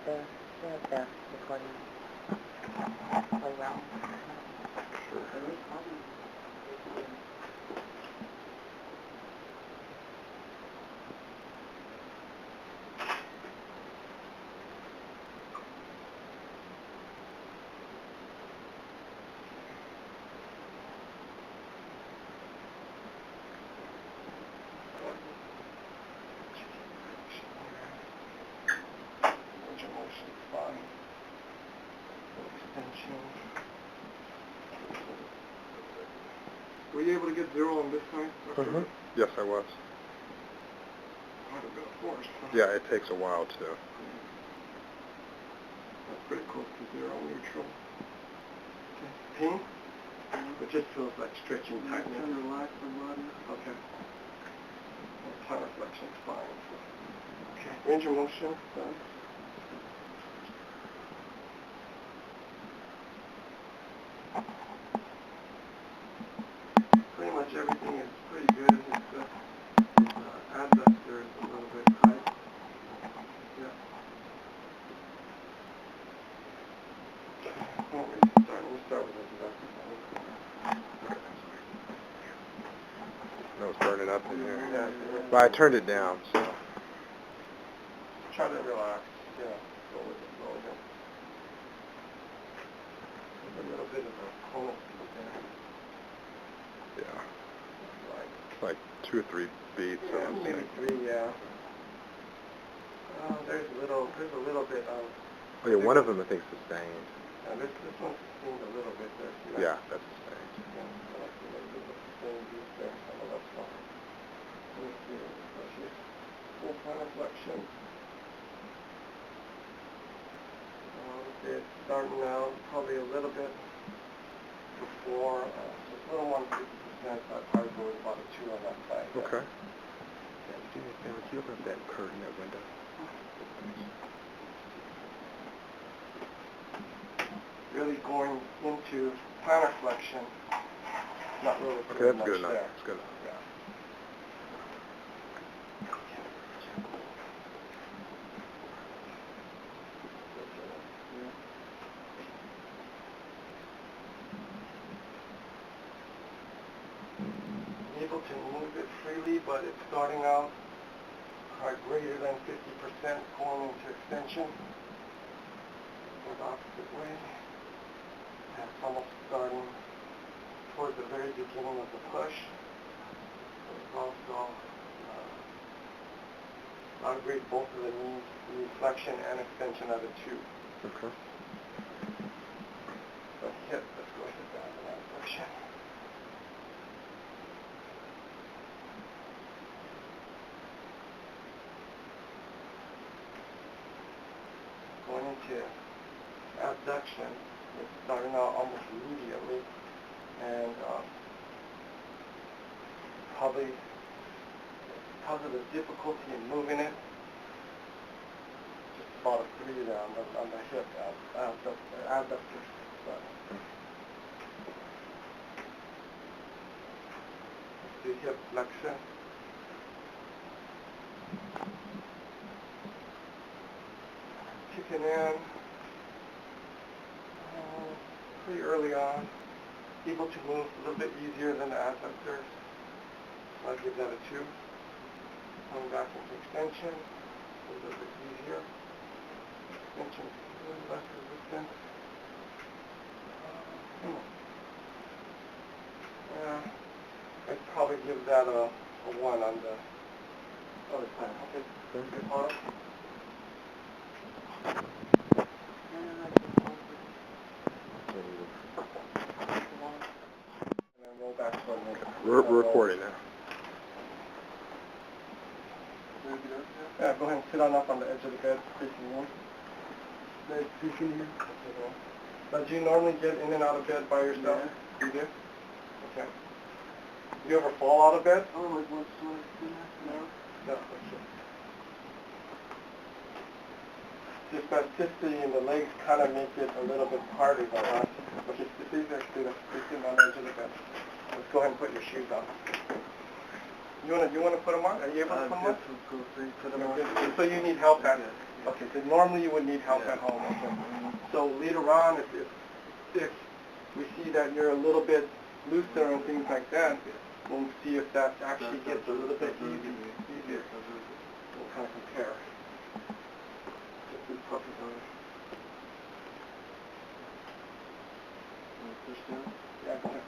the recording play well? Were you able to get 0 on this time? Mm-hmm. Yes, I was. Might have been a force. Huh? Yeah, it takes a while too. That's pretty close to 0 neutral. Okay. Pain? It just feels like stretching tightness. Trying to relax my body. Okay. Plantar flexion is fine. Okay. Range of motion done. Pretty much everything is pretty good. His adductor is a little bit tight. Yeah. We'll start with his adductor. No, it's burning up in here. Yeah. But I turned it down, so. Try to relax. Yeah. Go with it. There's a little bit of a cold there. Yeah. Like 2 or 3 beats. Yeah, maybe 3, yeah. There's a little bit of... Oh yeah, one of them I think is sustained. This one's sustained a little bit there. See, yeah, that's sustained. Yeah, so I see a little bit of sustained beat there. Some of that's fine. Let me see. Let's see. Full plantar flexion. It's starting out probably a little bit before, just a little more than 50%, so I'd probably go with about a 2 on that side. Okay. Yeah, do me a favor, can you open up that curtain, that window? Really going into plantar flexion, not really okay, that's much good enough. there. That's good enough. Yeah. Able to move it freely, but it's starting out greater than 50% going into extension. Go the opposite way. And it's almost starting towards the very beginning of the push. It's also great both of the knees, knee flexion and extension at a 2. Okay. So hip, let's go hip and flexion. Going into abduction, it's starting out almost immediately, and probably because of the difficulty in moving it, just about a 3 there on the hip abductor side. The hip flexion. Kicking in pretty early on, able to move a little bit easier than the adductors. So I'll give that a 2. Coming back into extension, a little bit easier. Extension, a little less resistance. I'd probably give that a 1 on the other side. Okay, good pause. We're recording now. Yeah, go ahead and sit on up on the edge of the bed, facing in. Bed facing in. Now, do you normally get in and out of bed by yourself? Yeah. You do? Okay. Do you ever fall out of bed? Oh, like once or twice, no? No, okay. The spasticity in the legs kind of make it a little bit harder though, huh? Okay, sit there, sit on the edge of the bed. Let's go ahead and put your shoes on. You wanna put them on? Are you able to put them on? Put them on. So you need help at it. Okay, so normally you would need help at home. Okay. So later on, if we see that you're a little bit looser and things like that, we'll see if that actually gets a little bit easier. We'll kind of compare. Just this puppy on it. Yeah, go ahead.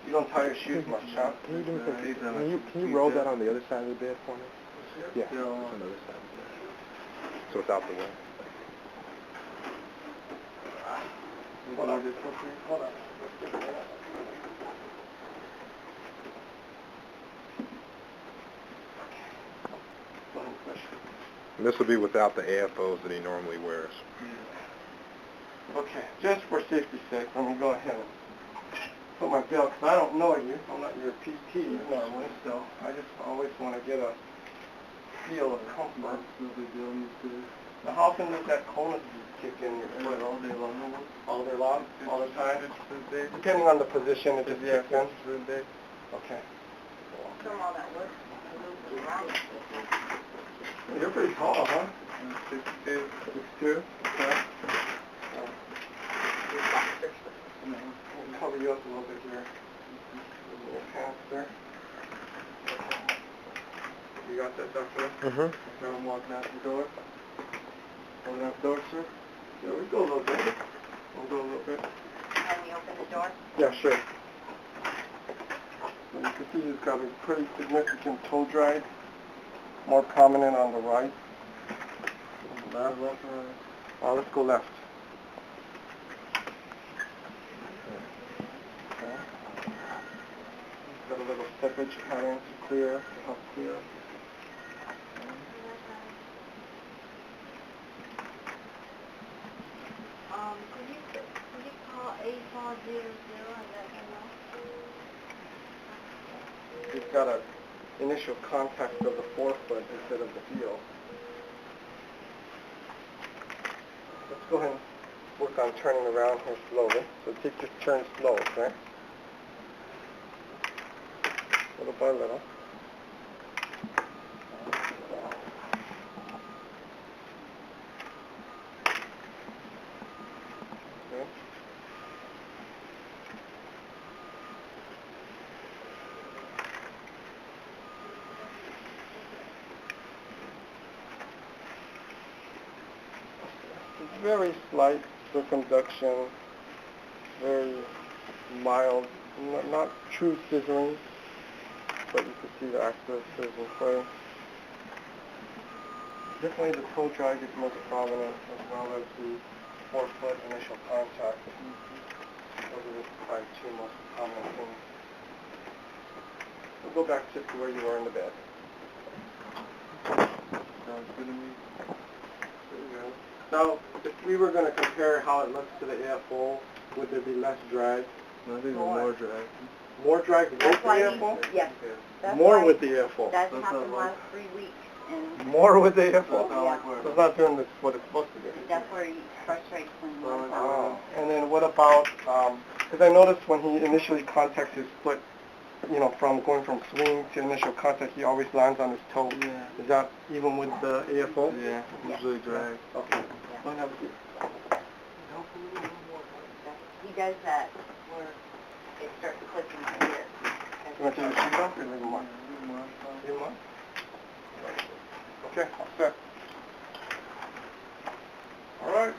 You don't tie your shoes much, huh? Can you do me a favor? Can you roll that on the other side of the bed for me? Yeah, it's on the other side of the bed. So it's out the way. Hold on. Hold on. And this will be without the AFOs that he normally wears. Okay, just for safety's sake, let me go ahead and put my belt, because I don't know you. I'm not your PT normally, so I just always want to get a feel of comfort. Now, how often does that conus kick in your foot? All day long. All day long? All the time? Depending on the position, it just kicks in? Okay. From all that work, You're pretty tall, huh? 6'2". 6'2"? Okay. We'll cover you up a little bit here. A little pants there. Okay. You got that, Doctor? Mm-hmm. Now I'm walking out the door. Open up the door, sir? Yeah, we go a little bit. We'll go a little bit. Can we open the door? Yeah, sure. So you can see he's got a pretty significant toe drag. More prominent on the right. Left, right. Let's go left. Okay. Got a little steppage pattern to clear, to help clear. Could you call 8400 and let me know? He's got an initial contact of the forefoot instead of the heel. Let's go ahead and work on turning around here slowly. So take this turn slow, okay? Little by little. Okay. Very slight circumduction, very mild, not true scissoring, but you can see the active scissoring play. Definitely the toe drag is most prominent, as well as the forefoot initial contact. Those are the probably two most prominent things. We'll go back just to where you were in the bed. Sounds good to me. There you go. Now, if we were going to compare how it looks to the AFO, would there be less drag? No, I think more drag. More drag with the AFO? Yes. Okay. More with the AFO? That happened last 3 weeks. And more with the AFO? Yeah. So it's not doing this, what it's supposed to do? That's where he frustrates when he wants Oh. And then what about, because I noticed when he initially contacts his foot, you know, going from swing to initial contact, he always lands on his toe. Yeah. Is that even with the AFO? Yeah, usually drag. Okay. Don't have a seat. He does that where it starts clicking my ear. You want to take your shoes off or leave them on? Leave them on? Okay, all set. All right.